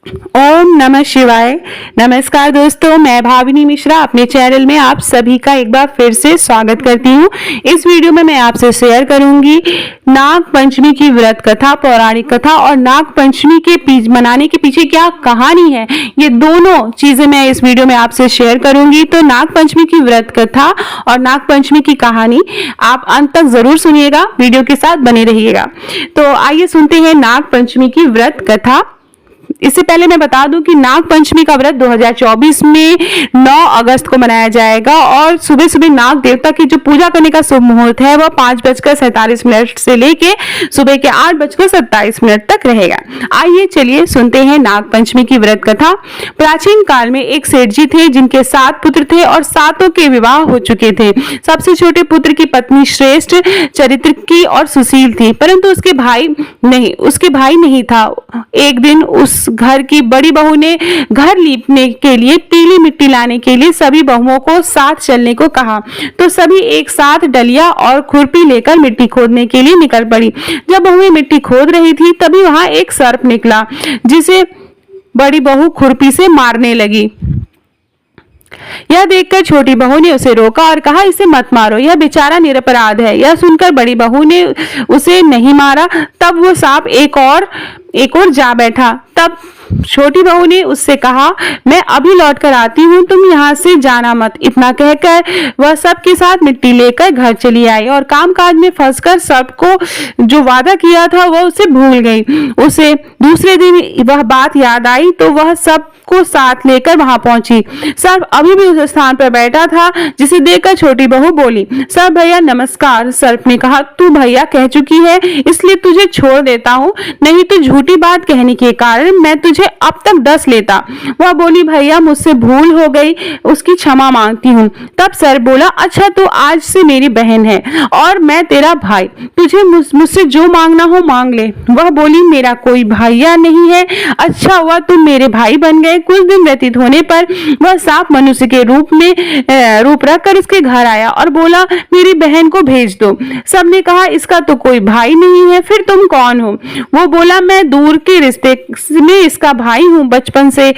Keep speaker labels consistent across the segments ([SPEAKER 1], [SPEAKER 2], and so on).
[SPEAKER 1] ओम नमः शिवाय। नमस्कार दोस्तों, मैं भाविनी मिश्रा अपने चैनल में आप सभी का एक बार फिर से स्वागत करती हूँ। इस वीडियो में मैं आपसे शेयर करूंगी नाग पंचमी की व्रत कथा, पौराणिक कथा और नाग पंचमी के मनाने के पीछे क्या कहानी है, ये दोनों चीजें मैं इस वीडियो में आपसे शेयर करूंगी। तो नाग पंचमी की व्रत कथा और नाग पंचमी की कहानी आप अंत तक जरूर सुनिएगा, वीडियो के साथ बने रहिएगा। तो आइए सुनते हैं नाग पंचमी की व्रत कथा। इससे पहले मैं बता दूं कि नाग पंचमी का व्रत 2024 में 9 अगस्त को मनाया जाएगा और सुबह सुबह नाग देवता की जो पूजा करने का शुभ मुहूर्त है वह 5:47 से लेके सुबह के 8:27 तक रहेगा। आइए चलिए सुनते हैं नाग पंचमी की व्रत कथा। प्राचीन काल में एक सेठ जी थे जिनके 7 पुत्र थे और 7 के विवाह हो चुके थे। सबसे छोटे पुत्र की पत्नी श्रेष्ठ चरित्र की और सुशील थी, परंतु उसके भाई नहीं था। एक दिन उस घर की बड़ी बहू ने घर लीपने के लिए पीली मिट्टी लाने के लिए सभी बहुओं को साथ चलने को कहा, तो सभी एक साथ डलिया और खुरपी लेकर मिट्टी खोदने के लिए निकल पड़ी। जब बहुएं मिट्टी खोद रही थी तभी वहां एक सर्प निकला, जिसे बड़ी बहू खुरपी से मारने लगी। यह देखकर छोटी बहू ने उसे रोका और कहा, इसे मत मारो, यह बेचारा निरपराध है। यह सुनकर बड़ी बहू ने उसे नहीं मारा। तब वो सांप एक और जा बैठा। तब छोटी बहू ने उससे कहा, मैं अभी लौट कर आती हूँ, तुम यहाँ से जाना मत। इतना कहकर वह सबके साथ मिट्टी लेकर घर चली आई और कामकाज में फंसकर सबको जो वादा किया था वह उसे भूल गई। उसे दूसरे दिन वह बात याद आई तो वह सबको साथ लेकर वहां पहुंची। सर्प अभी भी उस स्थान पर बैठा था, जिसे देखकर छोटी बहू बोली, सर्प भैया नमस्कार। सर्प ने कहा, तू भैया कह चुकी है इसलिए तुझे छोड़ देता हूँ, नहीं तो झूठी बात कहने के कारण मैं तुझे अब तक डस लेता। वह बोली, भैया मुझसे भूल हो गई, उसकी क्षमा मांगती हूँ। तब सर्प बोला, अच्छा तो आज से मेरी बहन है और मैं तेरा भाई, तुझे मुझसे जो मांगना हो मांग ले। वह बोली, मेरा कोई भैया नहीं है। अच्छा हुआ तुम मेरे भाई बन गए। कुछ दिन व्यतीत होने पर वह सांप मनुष्य के रूप रखकर इसके घर आया और बोला, मेरी बहन को भेज दो। सबने कहा, इसका तो कोई भाई नहीं है, फिर तुम कौन हो? वो बोला, मैं दूर के रिश्ते में इसका भाई हूँ, बचपन से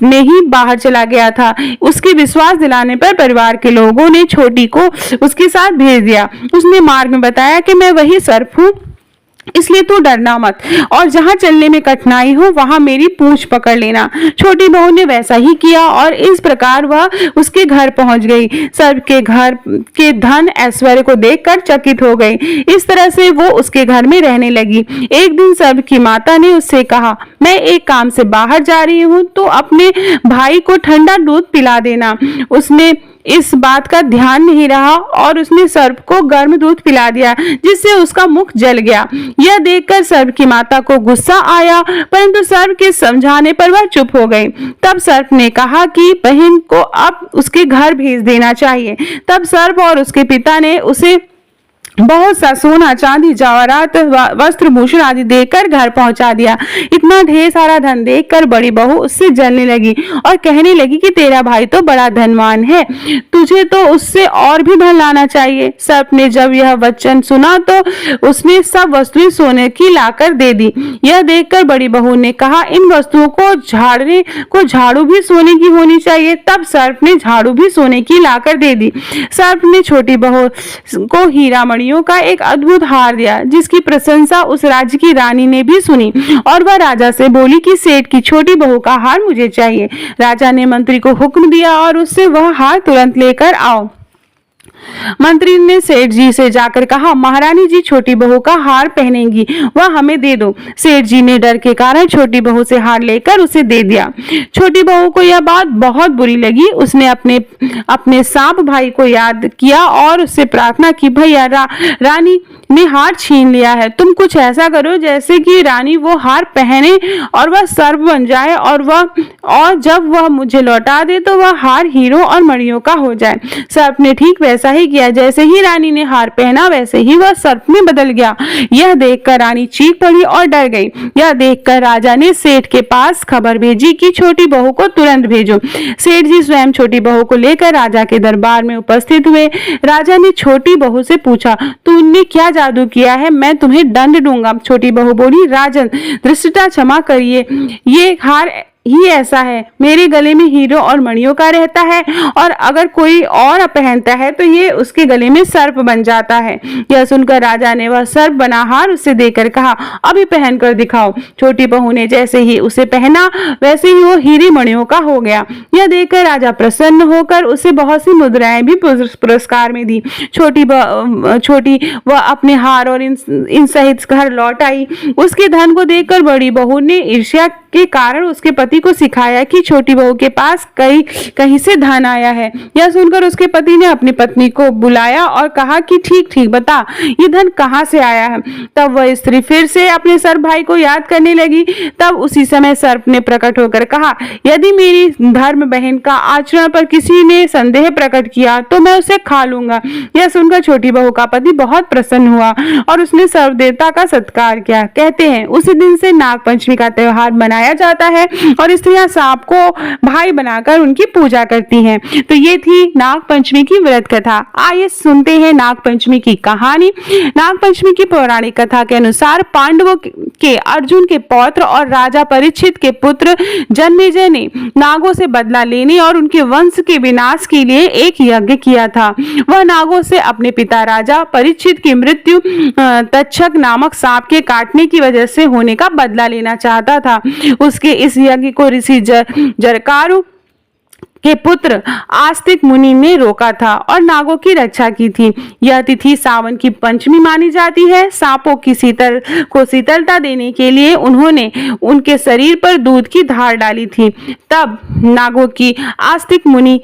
[SPEAKER 1] में ही बाहर चला गया था। उसके विश्वास दिलाने पर परिवार के लोगों ने छोटी को उसके साथ भेज दिया। उसने मार्ग में बताया कि मैं वही सर्प हूँ, इसलिए तू डरना मत और जहां चलने में कठिनाई हो वहां मेरी पूंछ पकड़ लेना। छोटी बहू ने वैसा ही किया और इस प्रकार वह उसके घर पहुंच गई। सर्प के घर के धन ऐश्वर्य को देखकर चकित हो गई। इस तरह से वो उसके घर में रहने लगी। एक दिन सर्प की माता ने उससे कहा, मैं एक काम से बाहर जा रही हूँ, तो अपने भाई को ठंडा दूध पिला देना। उसने इस बात का ध्यान नहीं रहा और उसने सर्प को गर्म दूध पिला दिया, जिससे उसका मुख जल गया। यह देखकर सर्प की माता को गुस्सा आया, परंतु सर्प के समझाने पर वह चुप हो गई। तब सर्प ने कहा कि बहन को अब उसके घर भेज देना चाहिए। तब सर्प और उसके पिता ने उसे बहुत सा सोना, चांदी, जवाहरात, वस्त्र, भूषण आदि देकर घर पहुंचा दिया। इतना ढेर सारा धन देखकर बड़ी बहू उससे जलने लगी और कहने लगी कि तेरा भाई तो बड़ा धनवान है, तुझे तो उससे और भी धन लाना चाहिए। सर्प ने जब यह वचन सुना तो उसने सब वस्तुएं सोने की लाकर दे दी। यह देखकर बड़ी बहू ने कहा, इन वस्तुओं को झाड़ने को झाड़ू भी सोने की होनी चाहिए। तब सर्प ने झाड़ू भी सोने की लाकर दे दी। सर्प ने छोटी बहू को हीरा मणि का एक अद्भुत हार दिया, जिसकी प्रशंसा उस राज्य की रानी ने भी सुनी और वह राजा से बोली कि सेठ की छोटी बहू का हार मुझे चाहिए। राजा ने मंत्री को हुक्म दिया और उससे वह हार तुरंत लेकर आओ। मंत्री ने सेठ जी से जाकर कहा, महारानी जी छोटी बहू का हार पहनेंगी, वह हमें दे दो। सेठ जी ने डर के कारण छोटी बहू से हार लेकर उसे दे दिया। छोटी बहू को यह बात बहुत बुरी लगी। उसने अपने सांप भाई को याद किया और उससे प्रार्थना की, भैया रानी ने हार छीन लिया है, तुम कुछ ऐसा करो जैसे कि रानी वो हार पहने और वह सर्प बन जाए और जब वह मुझे लौटा दे तो वह हार हीरों और मणियों का हो जाए। सर्प ने ठीक वैसा ही किया। जैसे ही रानी ने हार पहना वैसे ही वह सर्प में बदल गया। यह देखकर रानी चीख पड़ी और डर गई। यह देखकर राजा ने सेठ के पास खबर भेजी कि छोटी बहू को तुरंत भेजो। सेठ जी स्वयं छोटी बहू को लेकर राजा के दरबार में उपस्थित हुए। राजा ने छोटी बहू से पूछा, तूने क्या जादू किया है, मैं तुम्हें दंड दूंगा। छोटी बहू बोली, राजन धृष्टता क्षमा करिए, ये हार ही ऐसा है, मेरे गले में हीरो और मणियों का रहता है और अगर कोई और पहनता है तो ये उसके गले में सर्प बन जाता है। यह सुनकर राजा ने वह सर्प बना हार उसे देकर कहा, अभी पहन कर दिखाओ। छोटी बहू ने जैसे ही उसे पहना वैसे ही वो हीरे मणियों का हो गया। यह देखकर राजा प्रसन्न होकर उसे बहुत सी मुद्राएं भी पुरस्कार में दी। छोटी वह अपने हार और इन सहित घर लौट आई। उसके धन को देखकर बड़ी बहू ने ईर्ष्या के कारण उसके पति को सिखाया कि छोटी बहू के पास कहीं से धन आया है। यह सुनकर उसके पति ने अपनी पत्नी को बुलाया और कहा कि ठीक ठीक बता, ये धन कहाँ से आया है। तब वह स्त्री फिर से अपने सर्प भाई को याद करने लगी। तब उसी समय सर्प ने प्रकट होकर कहा, यदि मेरी धर्म बहन का आचरण पर किसी ने संदेह प्रकट किया तो मैं उसे खा लूंगा। यह सुनकर छोटी बहू का पति बहुत प्रसन्न हुआ और उसने सर्प देवता का सत्कार किया। कहते हैं उसी दिन से नाग पंचमी का त्योहार मनाया जाता है और स्त्रियां सांप को भाई बनाकर उनकी पूजा करती हैं। तो ये थी नाग पंचमी की व्रत कथा। आइए सुनते हैं नाग पंचमी की कहानी। नाग पंचमी की पौराणिक कथा के अनुसार पांडवों के अर्जुन के पौत्र और राजा परीक्षित के पुत्र जन्मेजय ने नागों से बदला लेने और उनके वंश के विनाश के लिए एक यज्ञ किया था। वह नागों से अपने पिता राजा परीक्षित की मृत्यु तक्षक नामक सांप के काटने की वजह से होने का बदला लेना चाहता था। उसके इस यज्ञ को ऋषि जरकारु के पुत्र आस्तिक मुनि ने रोका था और नागों की रक्षा की थी। यह तिथि सावन की पंचमी मानी जाती है। सांपों की शीतलता देने के लिए उन्होंने उनके शरीर पर दूध की धार डाली थी। तब नागों की आस्तिक मुनि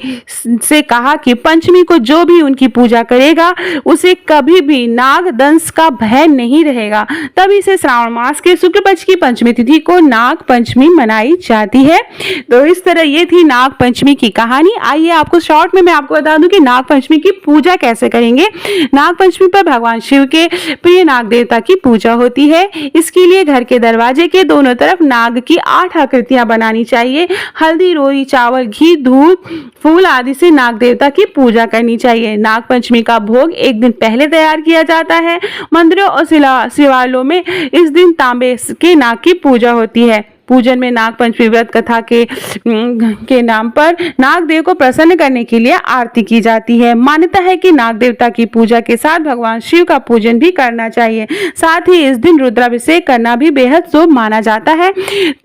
[SPEAKER 1] से कहा कि पंचमी को जो भी उनकी पूजा करेगा उसे कभी भी नाग दंश का भय नहीं रहेगा। तभी से श्रावण मास के शुक्ल पक्ष की पंचमी तिथि को नाग पंचमी मनाई जाती है। तो इस तरह ये थी नाग पंचमी की कहानी। आइए आपको शॉर्ट में मैं आपको बता दूं कि नाग पंचमी की पूजा कैसे करेंगे। नाग पंचमी पर भगवान शिव के प्रिय नाग देवता की पूजा होती है। इसके लिए घर के दरवाजे के दोनों तरफ नाग की 8 आकृतियां बनानी चाहिए। हल्दी, रोरी, चावल, घी, दूध, फूल आदि से नाग देवता की पूजा करनी चाहिए। नाग पंचमी का भोग एक दिन पहले तैयार किया जाता है। मंदिरों और शिवालयों में इस दिन तांबे के नाग की पूजा होती है। पूजन में नाग पंचमी व्रत कथा के नाम पर नाग देव को प्रसन्न करने के लिए आरती की जाती है। मान्यता है कि नाग देवता की पूजा के साथ भगवान शिव का पूजन भी करना चाहिए। साथ ही इस दिन रुद्राभिषेक करना भी बेहद शुभ माना जाता है।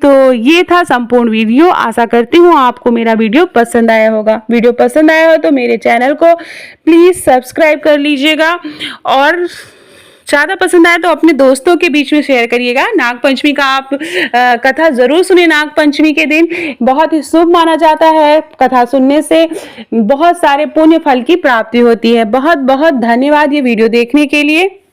[SPEAKER 1] तो ये था संपूर्ण वीडियो। आशा करती हूँ आपको मेरा वीडियो पसंद आया होगा। वीडियो पसंद आया हो तो मेरे चैनल को प्लीज सब्सक्राइब कर लीजिएगा और ज़्यादा पसंद आए तो अपने दोस्तों के बीच में शेयर करिएगा। नाग पंचमी का आप कथा जरूर सुने। नाग पंचमी के दिन बहुत ही शुभ माना जाता है। कथा सुनने से बहुत सारे पुण्य फल की प्राप्ति होती है। बहुत बहुत धन्यवाद ये वीडियो देखने के लिए।